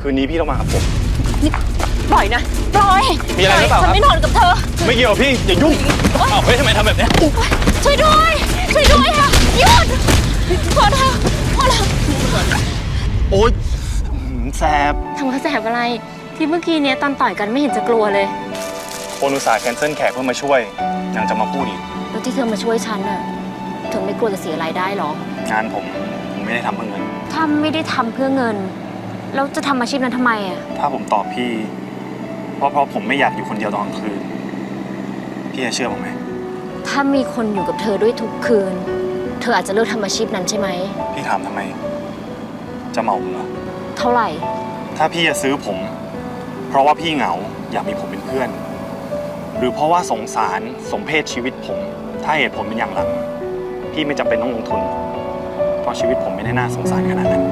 คืนนี้พี่ต้องมากับผมนี่ปล่อยนะปล่อย มีอะไรหรือเปล่า ฉันไม่นอนกับเธอไม่เกี่ยวพี่อย่ายุ่งอ้าวเฮ้ยทำไมทำแบบนี้ช่วยด้วยช่วยด้วยค่ะหยุดพอแล้วพอแล้ว โอ๊ยแสบทำเขาแสบอะไรที่เมื่อกี้เนี้ยตอนต่อยกันไม่เห็นจะกลัวเลยคนอุตส่าห์แคนเซิลแขกเพื่อมาช่วยยังจะมาพูดอีกแล้วที่เธอมาช่วยฉันน่ะเธอไม่กลัวจะเสียรายได้หรองานผมไม่ได้ทำเพื่อเงินถ้าไม่ได้ทำเพื่อเงินแล้วจะทำอาชีพนั้นทำไมอ่ะถ้าผมตอบพี่เพราะผมไม่อยากอยู่คนเดียวตอนกลางคืนพี่จะเชื่อผมไหมถ้ามีคนอยู่กับเธอด้วยทุกคืนเธออาจจะเลิกทำอาชีพนั้นใช่ไหมพี่ถามทำไมจะเมาผมเหรอเท่าไหร่ถ้าพี่จะซื้อผมเพราะว่าพี่เหงาอยากมีผมเป็นเพื่อนหรือเพราะว่าสงสารสมเพศชีวิตผมถ้าเหตุผลเป็นอย่างหลังพี่ไม่จำเป็นต้องลงทุนเพราะชีวิตผมไม่ได้น่าสงสารขนาดนั้น